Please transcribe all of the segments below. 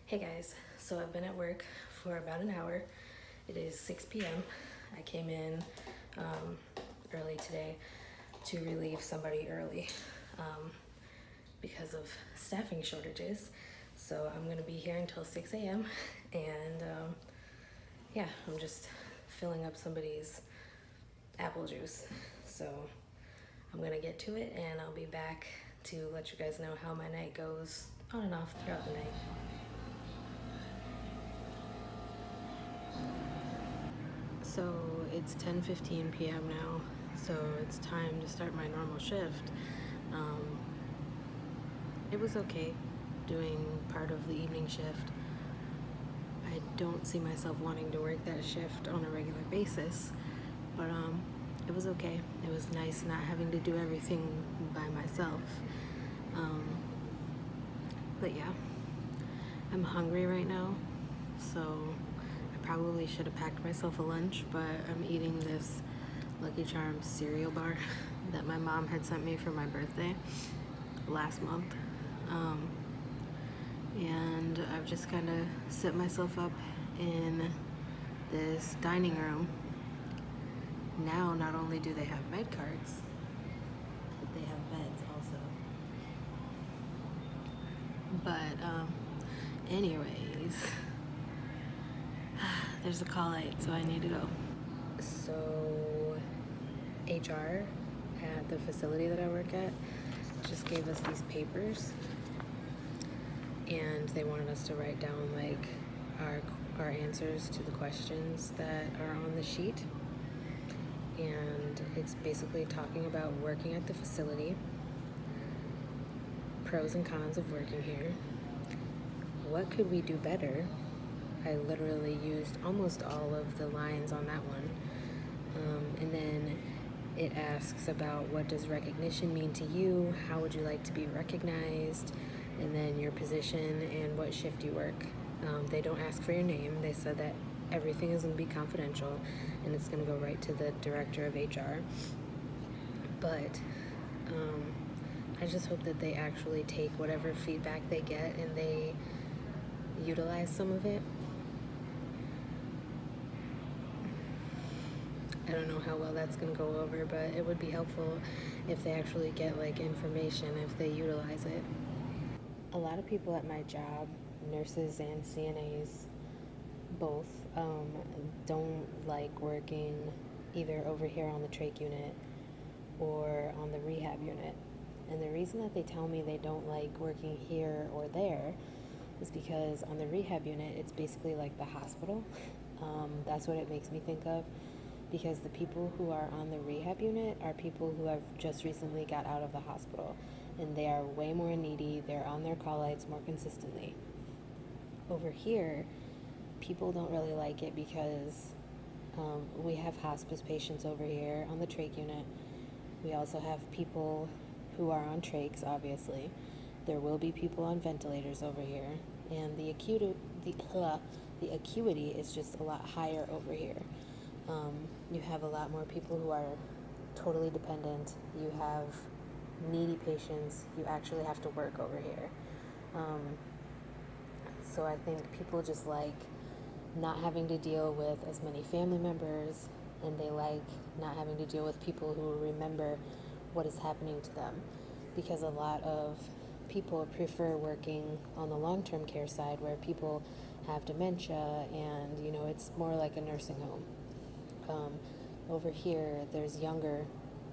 Hey guys, so I've been at work for about an hour. It is 6 p.m. I came in early today to relieve somebody early because of staffing shortages. So I'm gonna be here until 6 a.m. and yeah, I'm just filling up somebody's apple juice. So I'm gonna get to it and I'll be back to let you guys know how my night goes on and off throughout the night. So it's 10:15 p.m. now, so it's time to start my normal shift. It was okay doing part of the evening shift. I don't see myself wanting to work that shift on a regular basis, but it was okay. It was nice not having to do everything by myself. But yeah, I'm hungry right now, so I probably should have packed myself a lunch, but I'm eating this Lucky Charms cereal bar that my mom had sent me for my birthday last month. And I've just kind of set myself up in this dining room. Now, not only do they have med cards, but they have beds also. But anyways, there's a call light, so I need to go. So HR at the facility that I work at just gave us these papers, and they wanted us to write down like our answers to the questions that are on the sheet. And it's basically talking about working at the facility, pros and cons of working here, what could we do better. I literally used almost all of the lines on that one. And then it asks about what does recognition mean to you, how would you like to be recognized, and then your position and what shift you work. They don't ask for your name. They said that everything is going to be confidential and it's going to go right to the director of HR. But I just hope that they actually take whatever feedback they get and they utilize some of it. I don't know how well that's going to go over, but it would be helpful if they actually get like information, if they utilize it. A lot of people at my job, nurses and CNAs, both, don't like working either over here on the trach unit or on the rehab unit. And the reason that they tell me they don't like working here or there is because on the rehab unit, it's basically like the hospital. That's what it makes me think of, because the people who are on the rehab unit are people who have just recently got out of the hospital, and they are way more needy. They're on their call lights more consistently. Over here, people don't really like it because we have hospice patients over here on the trach unit. We also have people who are on trachs, obviously. There will be people on ventilators over here, and the acuity is just a lot higher over here. You have a lot more people who are totally dependent. You have needy patients. You actually have to work over here. So I think people just like not having to deal with as many family members, and they like not having to deal with people who remember what is happening to them, because a lot of people prefer working on the long-term care side where people have dementia and it's more like a nursing home. Over here there's younger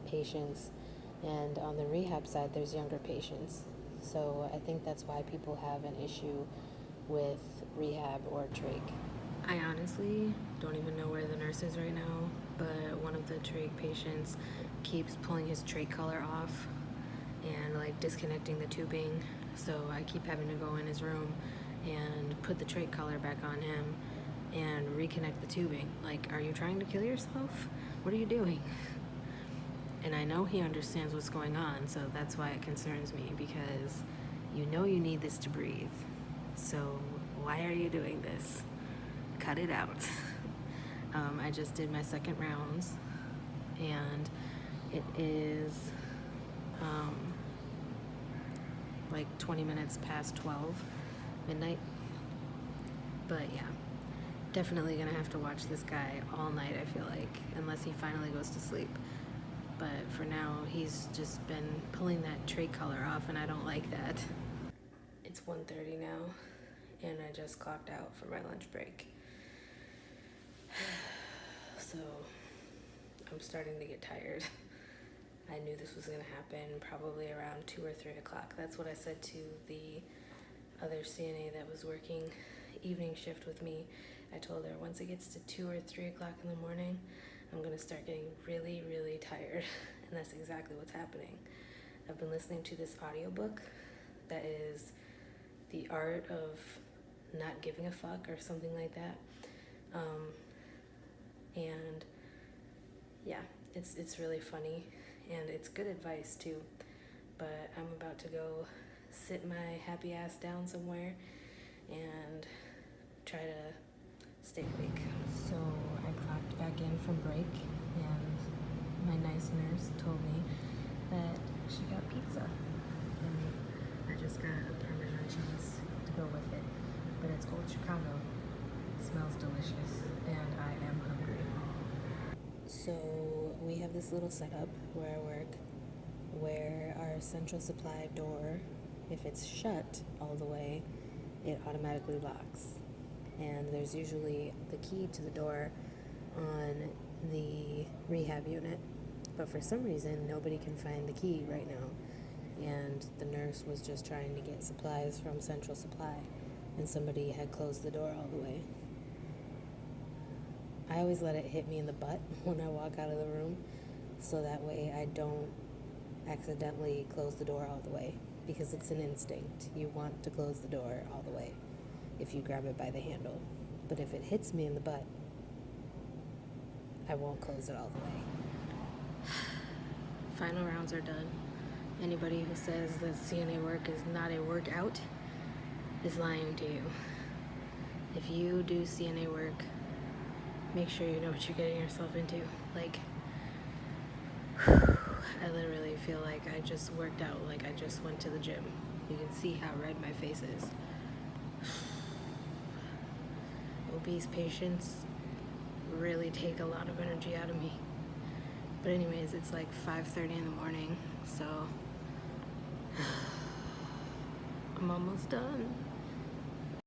patients, and on the rehab side there's younger patients. So I think that's why people have an issue with rehab or trach. I honestly don't even know where the nurse is right now, but one of the trach patients keeps pulling his trach collar off and like disconnecting the tubing. So I keep having to go in his room and put the trach collar back on him and reconnect the tubing. Like, are you trying to kill yourself? What are you doing? And I know he understands what's going on, so that's why it concerns me, because you need this to breathe. So why are you doing this? Cut it out. I just did my second rounds, and it is like 20 minutes past 12 midnight. But yeah, definitely gonna have to watch this guy all night, I feel like, unless he finally goes to sleep. But for now, he's just been pulling that tray color off, and I don't like that. It's 1:30 now, and I just clocked out for my lunch break. So I'm starting to get tired. I knew this was gonna happen probably around 2 or 3 o'clock. That's what I said to the other CNA that was working evening shift with me. I told her once it gets to 2 or 3 o'clock in the morning, I'm gonna start getting really, really tired. And that's exactly what's happening. I've been listening to this audiobook that is The Art of Not Giving a Fuck or something like that. And yeah, it's really funny, and it's good advice too. But I'm about to go sit my happy ass down somewhere and try to stay awake. So I clocked back in from break, and my nice nurse told me that she got pizza, and I just got a Parmesan cheese to go with it. But it's Old Chicago. It smells delicious, and I am hungry. So we have this little setup where I work, where our central supply door, if it's shut all the way, it automatically locks. And there's usually the key to the door on the rehab unit. But for some reason, nobody can find the key right now. And the nurse was just trying to get supplies from central supply, and somebody had closed the door all the way. I always let it hit me in the butt when I walk out of the room, so that way I don't accidentally close the door all the way, because it's an instinct. You want to close the door all the way if you grab it by the handle. But if it hits me in the butt, I won't close it all the way. Final rounds are done. Anybody who says that CNA work is not a workout is lying to you. If you do CNA work, make sure you know what you're getting yourself into. Like, I literally feel like I just worked out, like I just went to the gym. You can see how red my face is. Obese patients really take a lot of energy out of me. But anyways, it's like 5:30 in the morning, so I'm almost done.